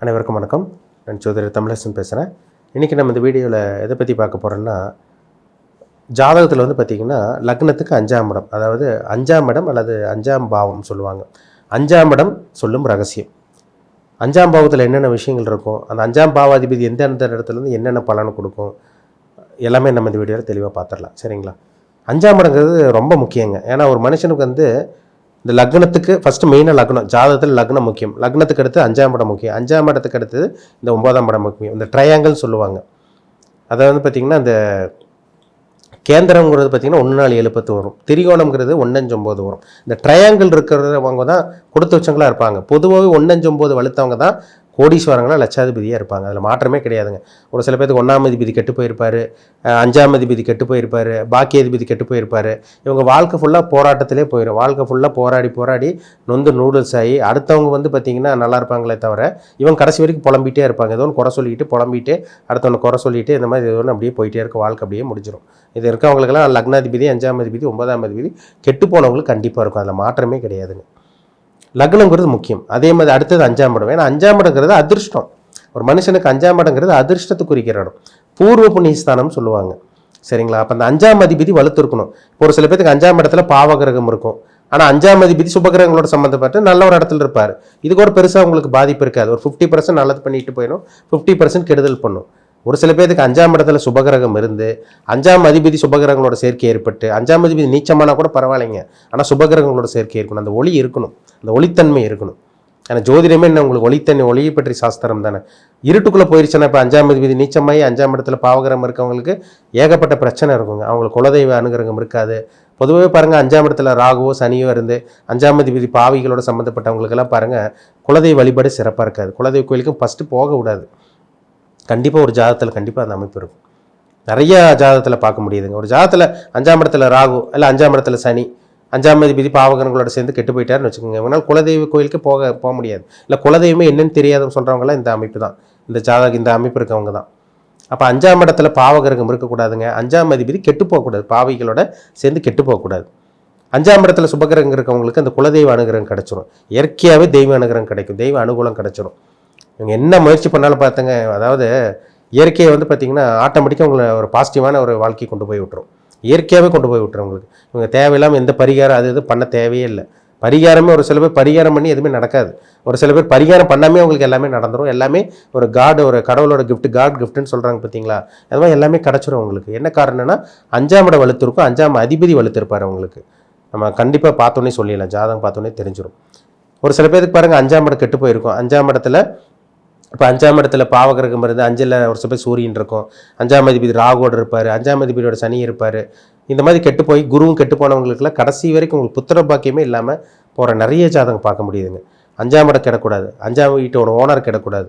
அனைவருக்கும் வணக்கம். நான் சோதரி தமிழரசன் பேசுகிறேன். இன்றைக்கி நம்ம இந்த வீடியோவில் எதை பற்றி பார்க்க போகிறோன்னா, ஜாதகத்தில் பார்த்திங்கன்னா லக்னத்துக்கு 5ஆம் இடம், அதாவது 5ஆம் இடம் அல்லது 5ஆம் பாவம் சொல்லுவாங்க. 5ஆம் இடம் சொல்லும் ரகசியம். 5ஆம் பாவத்தில் என்னென்ன விஷயங்கள் இருக்கும், அந்த 5ஆம் பாவாதிபதி எந்தெந்த இடத்துலேருந்து என்னென்ன பலனை கொடுக்கும், எல்லாமே நம்ம இந்த வீடியோவில் தெளிவாக பார்த்துடலாம். சரிங்களா? 5ஆம் இடங்கிறது ரொம்ப முக்கியங்க. ஏன்னா ஒரு மனுஷனுக்கு இந்த லக்னத்துக்கு ஃபஸ்ட்டு மெயினாக லக்னம், ஜாதகத்தில் லக்னம் முக்கியம். லக்னத்துக்கு அடுத்து 5ஆம் இடம் முக்கியம். 5ஆம் இடத்துக்கு அடுத்தது இந்த 9ஆம் இடம் முக்கியம். இந்த ட்ரையாங்கிள் சொல்லுவாங்க. அதை பார்த்திங்கன்னா இந்த கேந்திரங்கிறது பார்த்திங்கன்னா 1 4 7 10 வரும். திரிகோணம்ங்கிறது 1 5 9 வரும். இந்த ட்ரையாங்கிள் இருக்கிறவங்க தான் கொடுத்து வச்சவங்களாக இருப்பாங்க. பொதுவாகவே 1 5 9 வலுத்தவங்க தான் கோடீஸ்வரங்களாக லட்சாதிபதியாக இருப்பாங்க. அதில் மாற்றமே கிடையாதுங்க. ஒரு சில பேருக்கு 1ஆம் அதிபதி கெட்டு போயிருப்பார், 5ஆம் அதிபதி கெட்டு போயிருப்பார், பாக்கிய அதிபதி கெட்டு போயிருப்பார். இவங்க வாழ்க்கை ஃபுல்லாக போராட்டத்திலே போயிடும். வாழ்க்கை ஃபுல்லாக போராடி நொந்து நூடுல்ஸ் ஆகி அடுத்தவங்க பார்த்திங்கன்னா நல்லா இருப்பாங்களே தவிர இவங்க கடைசி வரைக்கும் புலம்பிகிட்டே இருப்பாங்க. ஏதோ ஒன்று குறை சொல்லிட்டு புலம்பிட்டு அடுத்தவனை குறை சொல்லிட்டு இந்த மாதிரி ஏதோ ஒன்று அப்படியே போயிட்டே இருக்க, வாழ்க்கை அப்படியே முடிஞ்சிடும். இது இருக்கவங்களுக்கெல்லாம் லக்னாதிபதி 5ஆம் அதிபதி 9ஆம் அதிபதி கெட்டு போனவங்களுக்கு கண்டிப்பாக இருக்கும். அதில் மாற்றமே கிடையாதுங்க. லக்னங்கிறது முக்கியம். அதே மாதிரி அடுத்தது 5ஆம் இடம். ஏன்னா 5ஆம் இடங்கிறது அதிர்ஷ்டம். ஒரு மனுஷனுக்கு 5ஆம் இடங்கிறது அதிர்ஷ்டத்தை குறிக்கிற இடம். பூர்வ புண்ணியஸ்தானம் சொல்லுவாங்க. சரிங்களா? அப்போ அந்த 5ஆம் அதிபதி வலுத்து இருக்கணும். இப்போ ஒரு சில பேருக்கு 5ஆம் இடத்துல பாவகிரகம் இருக்கும். ஆனால் 5ஆம் அதிபதி சுபகிரகங்களோட சம்மந்தப்பட்டு நல்ல ஒரு இடத்துல இருப்பார். இதுக்கு ஒரு பெருசாக உங்களுக்கு பாதிப்பு இருக்காது. ஒரு 50% நல்லது பண்ணிட்டு போயிடும், 50% கெடுதல் பண்ணும். ஒரு சில பேருக்கு 5ஆம் இடத்துல சுபகிரகம் இருந்து 5ஆம் அதிபதி சுபகிரகங்களோட சேர்க்கை ஏற்பட்டு 5ஆம் அதிபதி நீச்சமானா கூட பரவாயில்லைங்க, ஆனால் சுபகிரகங்களோட சேர்க்கை இருக்கணும். அந்த ஒளி இருக்கணும், அந்த ஒளித்தன்மை இருக்கணும். ஏன்னா ஜோதிடமே என்ன, உங்களுக்கு ஒளியை பற்றி சாஸ்திரம் தானே. இருட்டுக்குள்ளே போயிடுச்சுன்னா இப்போ 5ஆம் அதிபதி நீச்சமாயி 5ஆம் இடத்துல பாவகிரகம் இருக்கவங்களுக்கு ஏகப்பட்ட பிரச்சனை இருக்குங்க. அவங்களுக்கு குலதெய்வ அனுகிரகம் இருக்காது. பொதுவாகவே பாருங்கள், 5ஆம் இடத்துல ராகுவோ சனியோ இருந்து 5ஆம் அதிபதி பாவிகளோட சம்மந்தப்பட்டவங்களுக்கெல்லாம் பாருங்கள் குலதெய்வ வழிபாடு சிறப்பாக இருக்காது. குலதெய்வ கோயிலுக்கும் ஃபஸ்ட்டு போக விடாது. கண்டிப்பாக ஒரு ஜாதகத்தில் கண்டிப்பாக அந்த அமைப்பு இருக்கும். நிறைய ஜாதகத்தில் பார்க்க முடியுதுங்க. ஒரு ஜாதகத்தில் 5ஆம் இடத்துல ராகு இல்லை 5ஆம் இடத்துல சனி, 5ஆம் அதிபதி பாவகங்களோட சேர்ந்து கெட்டு போயிட்டாருன்னு வச்சுக்கோங்க. இவனால் குலதெய்வ கோயிலுக்கு போக முடியாது. இல்லை குலதெய்வமே என்னன்னு தெரியாதுன்னு சொல்கிறவங்களாம் இந்த அமைப்பு தான், இந்த அமைப்பு இருக்கவங்க தான். அப்போ 5ஆம் இடத்துல பாவகிரகம் இருக்கக்கூடாதுங்க. 5ஆம் அதிபதி கெட்டு போகக்கூடாது, பாவிகளோட சேர்ந்து கெட்டு போகக்கூடாது. 5ஆம் இடத்துல சுபகிரகம் இருக்கவங்களுக்கு அந்த குலதெய்வ அனுகிரகம் கிடைச்சிடும். இயற்கையாகவே தெய்வ அனுகிரகம் கிடைக்கும், தெய்வ அனுகூலம் கிடைச்சிடும். இவங்க என்ன முயற்சி பண்ணாலும் பார்த்துங்க, அதாவது இயற்கையை பார்த்திங்கன்னா ஆட்டோமேட்டிக்காக உங்களை ஒரு பாசிட்டிவான ஒரு வாழ்க்கையை கொண்டு போய் விட்டுரும். இயற்கையாகவே கொண்டு போய் விட்டுரும் உங்களுக்கு. இவங்க தேவையில்லாமல் எந்த பரிகாரம் அது பண்ண தேவையே இல்லை. பரிகாரமே ஒரு சில பேர் பரிகாரம் பண்ணி எதுவுமே நடக்காது. ஒரு சில பேர் பரிகாரம் பண்ணாமே உங்களுக்கு எல்லாமே நடந்துடும். எல்லாமே ஒரு கடவுளோட கிஃப்ட், காட் கிஃப்ட்னு சொல்கிறாங்க பார்த்தீங்களா, அது மாதிரி எல்லாமே கிடச்சிரும் உங்களுக்கு. என்ன காரணம்னா 5ஆம் இடம் வலுத்திருக்கும், 5ஆம் அதிபதி வலுத்திருப்பார் உங்களுக்கு. நம்ம கண்டிப்பாக பார்த்தோன்னே சொல்லிடலாம், ஜாதகம் பார்த்தோன்னே தெரிஞ்சிடும். ஒரு சில பேருக்கு பாருங்கள் 5ஆம் இடம் கெட்டு போயிருக்கும். 5ஆம் இடத்துல இப்போ 5ஆம் இடத்துல பாவகிரகம் இருந்து 5ல் ஒரு சில பேர் சூரியன் இருக்கும், 5ஆம் அதிபதி ராகுவோடு இருப்பார், 5ஆம் அதிபதியோட சனி இருப்பார். இந்த மாதிரி கெட்டு போய் குருவும் கெட்டு போனவங்களுக்குலாம் கடைசி வரைக்கும் உங்களுக்கு புத்திர பாக்கியமே இல்லாமல் போகிற நிறைய ஜாதகம் பார்க்க முடியுதுங்க. 5ஆம் இடம் கிடக்கூடாது, 5ஆம் வீட்டோட ஓனர் கிடக்கூடாது,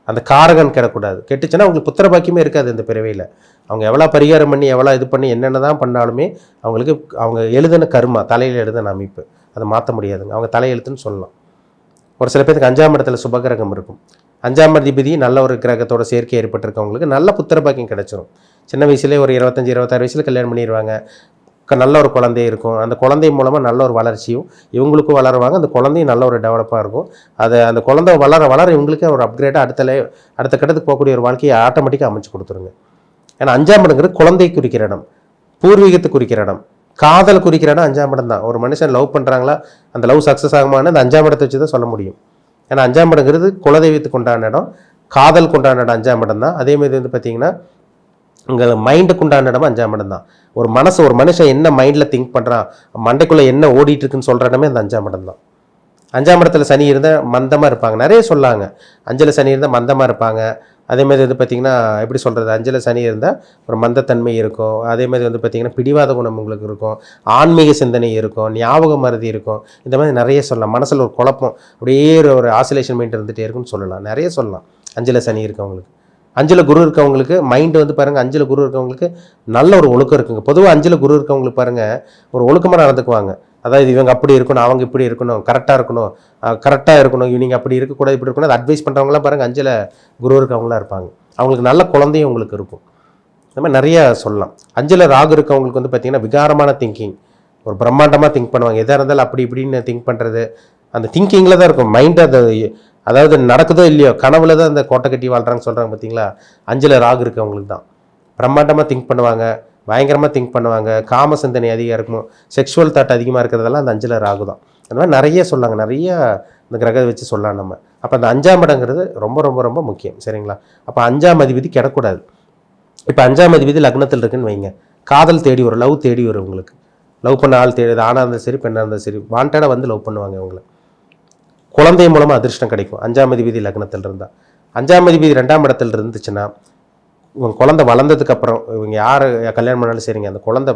அந்த காரகன் கிடக்கூடாது. கெட்டுச்சுன்னா அவங்களுக்கு புத்திர பாக்கியமே இருக்காது இந்த பிறவையில். அவங்க எவ்வளோ பரிகாரம் பண்ணி எவ்வளோ இது பண்ணி என்னென்ன தான் பண்ணாலுமே அவங்களுக்கு அவங்க எழுதின கர்மா, தலையில் எழுதின அமைப்பு, அதை மாற்ற முடியாதுங்க. அவங்க தலையெழுத்துன்னு சொல்லலாம். ஒரு சில பேருக்கு 5ஆம் இடத்துல சுபகிரகம் இருக்கும். 5ஆம் அதிபதி நல்ல ஒரு கிரகத்தோட சேர்க்கை ஏற்பட்டிருக்கவங்களுக்கு நல்ல புத்திர பாக்கியம் கிடைச்சிரும். சின்ன வயசுலேயே ஒரு 25 26 வயசில் கல்யாணம் பண்ணிடுவாங்க. நல்ல ஒரு குழந்தை இருக்கும். அந்த குழந்தை மூலமாக நல்ல ஒரு வளர்ச்சியும் இவங்களுக்கும் வளருவாங்க. அந்த குழந்தையும் நல்ல ஒரு டெவலப்பாக இருக்கும். அந்த குழந்தை வளர இவங்களுக்கே ஒரு அப்கிரேடாக அடுத்த கட்டத்துக்கு போகக்கூடிய ஒரு வாழ்க்கையை ஆட்டோமேட்டிக்காக அமைச்சு கொடுத்துருங்க. ஏன்னா 5ஆம் இடங்கிறது குழந்தை குறிக்கிற இடம், பூர்வீகத்தை குறிக்கிற இடம், காதல் குறிக்கிற இடம் 5ஆம் இடம் தான். ஒரு மனுஷன் லவ் பண்ணுறாங்களா, அந்த லவ் சக்ஸஸ் ஆகுமான்னு அந்த 5ஆம் இடத்தை வச்சு தான் சொல்ல முடியும். ஏன்னா 5ஆம் இடங்கிறது குலதெய்வத்துக்கு உண்டான இடம், காதல் கொண்டான இடம் 5ஆம் இடம் தான். அதேமாதிரி பார்த்தீங்கன்னா உங்கள் மைண்டுக்கு உண்டான இடம் 5ஆம் இடம் தான். ஒரு மனுஷன் என்ன மைண்டில் திங்க் பண்ணுறான், மண்டைக்குள்ளே என்ன ஓடிட்டு இருக்குன்னு சொல்கிற இடமே அந்த 5ஆம் இடம் தான். 5ஆம் இடத்துல சனி இருந்தால் மந்தமாக இருப்பாங்க, நிறைய சொல்லாங்க. 5ல் சனி இருந்தால் மந்தமாக இருப்பாங்க. அதேமாதிரி பார்த்திங்கன்னா எப்படி சொல்கிறது, 5ல் சனி இருந்தால் ஒரு மந்தத்தன்மை இருக்கும். அதேமாதிரி பார்த்திங்கன்னா பிடிவாத குணம் உங்களுக்கு இருக்கும், ஆன்மீக சிந்தனை இருக்கும், ஞாபக மறதி இருக்கும். இந்த மாதிரி நிறைய சொல்லலாம். மனசில் ஒரு குழப்பம், அப்படியே ஒரு ஆசிலேஷன் மைண்ட் இருந்துகிட்டே இருக்குன்னு சொல்லலாம், நிறைய சொல்லலாம். 5ல் சனி இருக்கவங்களுக்கு, 5ல் குரு இருக்கவங்களுக்கு மைண்டு பாருங்கள், 5ல் குரு இருக்கவங்களுக்கு நல்ல ஒரு ஒழுக்கம் இருக்குங்க. பொதுவாக 5ல் குரு இருக்கவங்களுக்கு பாருங்கள் ஒரு ஒழுக்கமாக நடந்துக்குவாங்க. அதாவது இவங்க அப்படி இருக்கணும், அவங்க இப்படி இருக்கணும், கரெக்டாக இருக்கணும், இவங்க அப்படி இருக்கக்கூடாது, இப்படி இருக்கணும், அட்வைஸ் பண்ணுறவங்களாம் பாருங்கள் 5ல் குரு இருக்கவங்களாம் இருப்பாங்க. அவங்களுக்கு நல்ல குழந்தையும் உங்களுக்கு இருக்கும். இந்த மாதிரி நிறையா சொல்லலாம். 5ல் ராகு இருக்கவங்களுக்கு பார்த்திங்கன்னா விகாரமான திங்கிங், ஒரு பிரம்மாண்டமாக திங்க் பண்ணுவாங்க. எதாக இருந்தாலும் அப்படி இப்படின்னு திங்க் பண்ணுறது, அந்த திங்கிங்கில் தான் இருக்கும் மைண்டு. அதாவது நடக்குதோ இல்லையோ கனவுல தான் அந்த கோட்டை கட்டி வாழ்கிறாங்கன்னு சொல்கிறாங்க பார்த்தீங்களா. 5ல் ராகு இருக்குது அவங்களுக்கு தான். பிரம்மாண்டமாக திங்க் பண்ணுவாங்க, பயங்கரமாக திங்க் பண்ணுவாங்க, காம சிந்தனை அதிகம் இருக்கும், செக்ஷுவல் தாட் அதிகமாக இருக்கிறதெல்லாம் அந்த 5ல் ராகு தான். அந்த மாதிரி நிறைய சொல்லாங்க, நிறைய இந்த கிரகத்தை வச்சு சொல்லலாம் நம்ம. அப்போ அந்த 5ஆம் இடங்கிறது ரொம்ப ரொம்ப ரொம்ப முக்கியம். சரிங்களா. அப்போ 5ஆம் அதிபதி கிடக்கூடாது. இப்போ 5ஆம் அதிபதி லக்னத்தில் இருக்குன்னு வைங்க, காதல் தேடி வரும், லவ் தேடி வரும் உங்களுக்கு. லவ் பண்ண ஆள் தேடி, ஆணாக இருந்தாலும் சரி பெண்ணாக இருந்தாலும் சரி, வாண்டடாக வந்து லவ் பண்ணுவாங்க இவங்களை. குழந்தை மூலமாக அதிர்ஷ்டம் கிடைக்கும் 5ஆம் அதிபதி லக்னத்தில் இருந்தால். 5ஆம் அதிபதி 2ஆம் இடத்துல இருந்துச்சுன்னா இவங்க குழந்தை வளர்ந்ததுக்கப்புறம், இவங்க யார் கல்யாணம் பண்ணாலும் சரிங்க, அந்த குழந்தை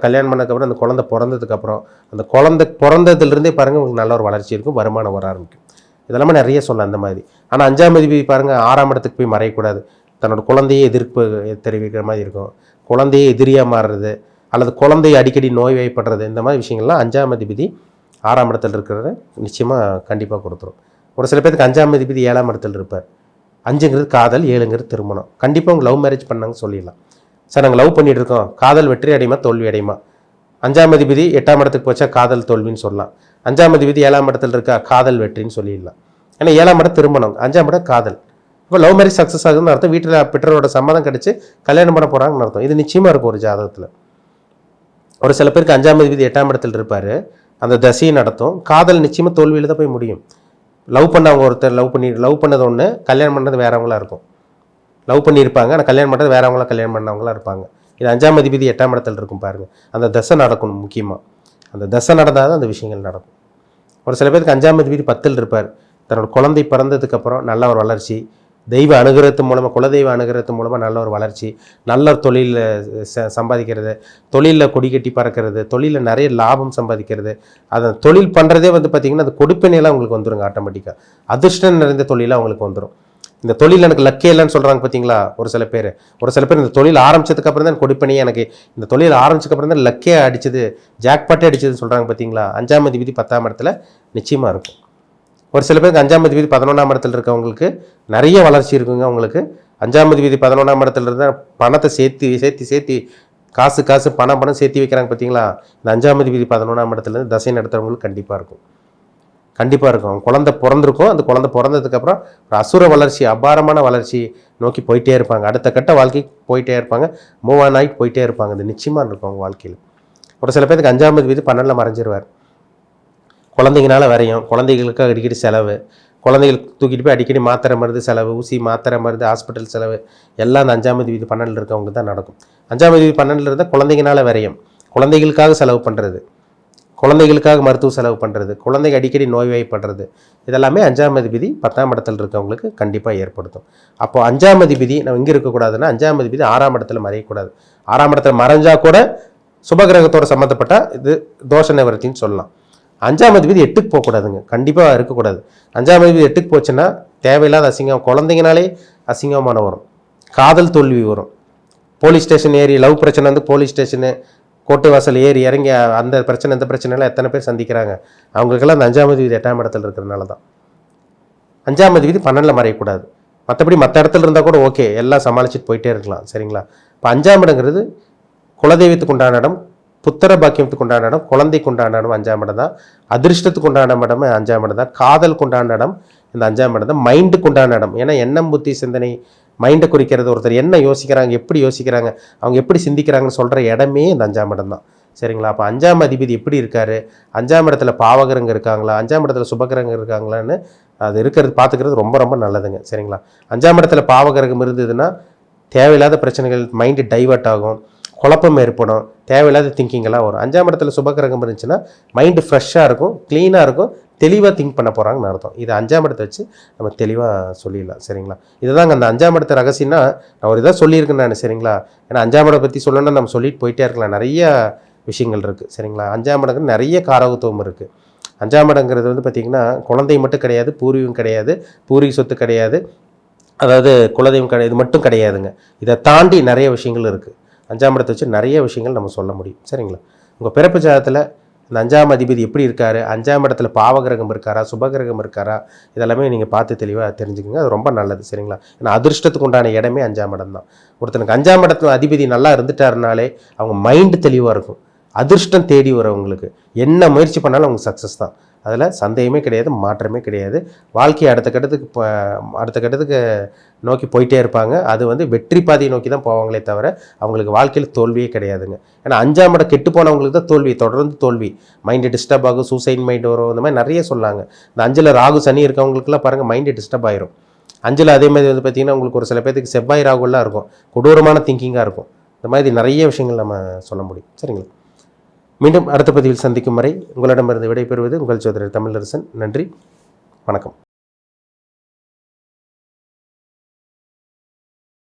கல்யாணம் பண்ணதுக்கப்புறம், அந்த குழந்தை பிறந்ததுக்கப்புறம், அந்த குழந்தை பிறந்ததுலேருந்தே பாருங்கள் உங்களுக்கு நல்ல ஒரு வளர்ச்சி இருக்கும், வருமானம் வர ஆரம்பிக்கும். இதெல்லாமே நிறைய சொல்லலாம் அந்த மாதிரி. ஆனால் 5ஆம் அதிபதி பாருங்கள் 6ஆம் இடத்துக்கு போய் மறையக்கூடாது. தன்னோட குழந்தையே எதிர்ப்பு தெரிவிக்கிற மாதிரி இருக்கும், குழந்தையே எதிரியாக மாறுறது, அல்லது குழந்தையை அடிக்கடி நோய்வாய்ப்படுறது, இந்த மாதிரி விஷயங்கள்லாம் 5ஆம் அதிபதி 6ஆம் இடத்துல இருக்கிறத நிச்சயமாக கண்டிப்பாக கொடுத்துரும். ஒரு சில பேருக்கு 5ஆம் அதிபதி 7ஆம் இடத்துல இருப்பார். 5ங்கிறது காதல், 7ங்கிறது திருமணம். கண்டிப்பாக அவங்க லவ் மேரேஜ் பண்ணாங்க சொல்லிடலாம். சார் நாங்கள் லவ் பண்ணிட்டு இருக்கோம், காதல் வெற்றி அடையுமா தோல்வி அடையுமா? 5ஆம் அதிபதி 8ஆம் இடத்துக்கு போச்சா காதல் தோல்வின்னு சொல்லலாம். 5ஆம் அதிபதி 7ஆம் இடத்துல இருக்கா காதல் வெற்றின்னு சொல்லிடலாம். ஏன்னா 7ஆம் இடம் திருமணம், 5ஆம் இடம் காதல். இப்போ லவ் மேரேஜ் சக்ஸஸ் ஆகுதுன்னு அர்த்தம், வீட்டில் பெற்றோரோட சம்மதம் கிடச்சி கல்யாணம் பண்ண போகிறாங்கன்னு அர்த்தம். இது நிச்சயமாக இருக்கும் ஒரு ஜாதகத்தில். ஒரு சில பேருக்கு 5ஆம் அதிபதி 8ஆம் இடத்துல இருப்பார், அந்த தசையை நடத்தும், காதல் நிச்சயமாக தோல்வியில் தான் போய் முடியும். லவ் பண்ணவங்க ஒருத்தர் லவ் பண்ணது ஒன்று, கல்யாணம் பண்ணது வேறவங்களா இருக்கும். லவ் பண்ணியிருப்பாங்க, ஆனால் கல்யாணம் பண்ணுறது வேறவங்களா கல்யாணம் பண்ணவங்களா இருப்பாங்க. இது 5ஆம் அதிபதி 8ஆம் இடத்துல இருக்கும் பாருங்கள். அந்த தசை நடக்கணும் முக்கியமாக, அந்த தசை நடந்தால் தான் அந்த விஷயங்கள் நடக்கும். ஒரு சில பேருக்கு 5ஆம் அதிபதி 10ல் இருப்பார், தன்னோட குழந்தை பிறந்ததுக்கப்புறம் நல்ல ஒரு வளர்ச்சி, தெய்வ அனுகிரகத்து மூலமாக, குலதெய்வ அனுகிரகத்து மூலமாக நல்ல ஒரு வளர்ச்சி, நல்ல ஒரு தொழிலில் சம்பாதிக்கிறது, தொழிலில் கொடி கட்டி பறக்கிறது, தொழிலில் நிறைய லாபம் சம்பாதிக்கிறது. அதை தொழில் பண்ணுறதே வந்து பார்த்திங்கன்னா அது கொடுப்பினையெல்லாம் உங்களுக்கு வந்துடுங்க ஆட்டோமேட்டிக்காக. அதிர்ஷ்டம் நிறைந்த தொழிலாக அவங்களுக்கு வந்துடும். இந்த தொழில் எனக்கு லக்கே இல்லைன்னு சொல்கிறாங்க பார்த்தீங்களா ஒரு சில பேர். இந்த தொழில் ஆரம்பிச்சதுக்கப்புறம் தான் கொடுப்பினையே, எனக்கு இந்த தொழில் ஆரம்பிச்சதுக்கப்புறம் தான் லக்கே அடிச்சது, ஜாக்பாட்டே அடிச்சதுன்னு சொல்கிறாங்க பார்த்தீங்களா. 5ஆம் அதிபதி 10ஆம் இடத்துல நிச்சயமாக இருக்கும். ஒரு சில பேருக்கு 5ஆம் அதிபதி 11ஆம் இடத்துல இருக்கவங்களுக்கு நிறைய வளர்ச்சி இருக்குங்க. அவங்களுக்கு 5ஆம் அதிபதி 11ஆம் இடத்துல இருந்தால் பணத்தை சேர்த்து காசு பணம் சேர்த்து வைக்கிறாங்க பார்த்தீங்களா. இந்த 5ஆம் அதிபதி 11ஆம் இடத்துலேருந்து தசை நடத்துறவங்களுக்கு கண்டிப்பாக இருக்கும். அவங்க குழந்தை பிறந்திருக்கும், அந்த குழந்தை பிறந்ததுக்கப்புறம் ஒரு அசுர வளர்ச்சி, அபாரமான வளர்ச்சி நோக்கி போயிட்டே இருப்பாங்க, அடுத்த கட்ட வாழ்க்கைக்கு போயிட்டே இருப்பாங்க, மூவ் ஆன் ஆகிட்டு போயிட்டே இருப்பாங்க. அது நிச்சயமாக இருக்கும் அவங்க வாழ்க்கையில். ஒரு சில பேருக்கு 5ஆம் அதிபதி 12ல் மறைஞ்சிருவார், குழந்தைங்கனால வரையும், குழந்தைகளுக்கு அடிக்கடி செலவு, குழந்தைகளுக்கு தூக்கிட்டு போய் அடிக்கடி மாத்திரை மருந்து செலவு, ஊசி மாத்திரை மருந்து, ஹாஸ்பிட்டல் செலவு எல்லாம் அந்த 5ஆம் அதிபதி 12ல் இருக்கவங்க தான் நடக்கும். 5ஆம் அதிபதி 12ல் இருந்தால் குழந்தைங்கனால வரையும், குழந்தைகளுக்காக செலவு பண்ணுறது, குழந்தைகளுக்காக மருத்துவ செலவு பண்ணுறது, குழந்தைங்க அடிக்கடி நோய்வாய்ப்படுறது, இதெல்லாமே 5ஆம் அதிபதி 10ஆம் இடத்துல இருக்கவங்களுக்கு கண்டிப்பாக ஏற்படுத்தும். அப்போது 5ஆம் அதிபதி நம்ம இங்கே இருக்கக்கூடாதுன்னா 5ஆம் அதிபதி 6ஆம் இடத்துல மறையக்கூடாது. 6ஆம் இடத்துல மறைஞ்சால் கூட சுபகிரகத்தோடு சம்மந்தப்பட்ட இது தோஷ நிவர்த்தின்னு சொல்லலாம். 5ஆம் அதிபதி 8க்கு போகக்கூடாதுங்க, கண்டிப்பாக இருக்கக்கூடாது. 5ஆம் அதிபதி 8க்கு போச்சுன்னா தேவையில்லாத அசிங்கம், குழந்தைங்கனாலே அசிங்கமான வரும், காதல் தோல்வி வரும், போலீஸ் ஸ்டேஷன் ஏறி லவ் பிரச்சனை வந்து போலீஸ் ஸ்டேஷனு கோட்டு வாசல் ஏறி இறங்கி அந்த பிரச்சனை இந்த பிரச்சனைலாம் எத்தனை பேர் சந்திக்கிறாங்க. அவங்களுக்கெல்லாம் அந்த 5ஆம் அதிபதி 8ஆம் இடத்துல இருக்கிறதுனால தான். 5ஆம் அதிபதி 12ல் மறையக்கூடாது. மற்றபடி மற்ற இடத்துல இருந்தால் கூட ஓகே, எல்லாம் சமாளிச்சுட்டு போயிட்டே இருக்கலாம். சரிங்களா. இப்போ 5ஆம் இடங்கிறது குலதெய்வத்துக்கு உண்டான இடம், புத்திர பாக்கியத்துக்கு உண்டான இடம், குழந்தைக்கு உண்டான இடம் 5ஆம் இடம் தான். அதிர்ஷ்டத்துக்கு உண்டான இடம் 5ஆம் இடம் தான். காதலுக்கு உண்டான இடம் இந்த 5ஆம் இடம் தான். மைண்டுக்கு உண்டான இடம், ஏன்னா எண்ணம் புத்தி சிந்தனை மைண்டை குறிக்கிறது. ஒருத்தர் என்ன யோசிக்கிறாங்க, எப்படி யோசிக்கிறாங்க, அவங்க எப்படி சிந்திக்கிறாங்கன்னு சொல்கிற இடமே இந்த 5ஆம் இடம் தான். சரிங்களா. அப்போ 5ஆம் அதிபதி எப்படி இருக்கார், 5ஆம் இடத்துல பாவகிரங்க இருக்காங்களா, 5ஆம் இடத்துல சுபகிரங்க இருக்காங்களான்னு அது இருக்கிறது பார்த்துக்கிறது ரொம்ப ரொம்ப நல்லதுங்க. சரிங்களா. 5ஆம் இடத்துல பாவகிரகம் இருந்ததுன்னா தேவையில்லாத பிரச்சனைகள், மைண்டு டைவர்ட் ஆகும், குழப்பம் ஏற்படும், தேவையில்லாத திங்கிங்கெல்லாம் வரும். 5ஆம் இடத்துல சுபகிரகம் இருந்துச்சுன்னா மைண்டு ஃப்ரெஷ்ஷாக இருக்கும், க்ளீனாக இருக்கும், தெளிவாக திங்க் பண்ண போகிறாங்கன்னு அர்த்தம். இது 5ஆம் இடத்தை வச்சு நம்ம தெளிவாக சொல்லிடலாம். சரிங்களா. இதுதாங்க அந்த 5ஆம் இடத்த ரகசியம்னா நான் ஒரு இதாக சொல்லியிருக்கேன் நான். சரிங்களா. ஏன்னா 5ஆம் இடம் பற்றி சொல்லணும்னா நம்ம சொல்லிட்டு போயிட்டே இருக்கலாம், நிறைய விஷயங்கள் இருக்குது. சரிங்களா. 5ஆம் இடங்கிறது நிறைய காரகத்துவம் இருக்குது. 5ஆம் இடங்கிறது வந்து பார்த்திங்கன்னா குழந்தை மட்டும் கிடையாது, பூர்வீகம் கிடையாது, பூர்வீக சொத்து கிடையாது, அதாவது குலதெய்வம் கிடையாது, இது மட்டும் கிடையாதுங்க. இதை தாண்டி நிறைய விஷயங்கள் இருக்குது. 5ஆம் இடத்தை வச்சு நிறைய விஷயங்கள் நம்ம சொல்ல முடியும். சரிங்களா. உங்கள் பிறப்பு ஜாதகத்தில் இந்த 5ஆம் அதிபதி எப்படி இருக்கார், 5ஆம் இடத்துல பாவகிரகம் இருக்காரா, சுபகிரகம் இருக்காரா, இதெல்லாமே நீங்கள் பார்த்து தெளிவாக தெரிஞ்சுக்கோங்க. அது ரொம்ப நல்லது. சரிங்களா. ஏன்னா அதிர்ஷ்டத்துக்கு உண்டான இடமே 5ஆம் இடம் தான். ஒருத்தனுக்கு 5ஆம் இடத்துல அதிபதி நல்லா இருந்துட்டாருனாலே அவங்க மைண்டு தெளிவாக இருக்கும், அதிர்ஷ்டம் தேடி வரவங்களுக்கு என்ன முயற்சி பண்ணாலும் அவங்க சக்ஸஸ் தான். அதில் சந்தேகமே கிடையாது, மாற்றமே கிடையாது. வாழ்க்கையை அடுத்த கட்டத்துக்கு நோக்கி போயிட்டே இருப்பாங்க. அது வந்து வெற்றி பாதையை நோக்கி தான் போவாங்களே தவிர அவங்களுக்கு வாழ்க்கையில் தோல்வியே கிடையாதுங்க. ஏன்னா 5ஆம் இடம் கெட்டு போனவங்களுக்கு தான் தோல்வி, தொடர்ந்து தோல்வி. மைண்டு டிஸ்டர்ப் ஆகும், சூசைட் மைண்ட் வரும், இந்த மாதிரி நிறைய சொல்லாங்க. இந்த 5ல் ராகு சனி இருக்கவங்களுக்குலாம் பாருங்கள் மைண்டு டிஸ்டர்ப் ஆயிரும். 5ல் அதே மாதிரி வந்து பார்த்திங்கன்னா உங்களுக்கு ஒரு சில பேருக்கு செவ்வாய் ராகுலாம் இருக்கும், கொடூரமான திங்கிங்காக இருக்கும். இந்த மாதிரி நிறைய விஷயங்கள் நம்ம சொல்ல முடியும். சரிங்களா? மீண்டும் அடுத்த பதிவில் சந்திக்கும் வரை உங்களிடமிருந்து விடைபெறுவது உங்கள் சோதரர் தமிழரசன். நன்றி, வணக்கம்.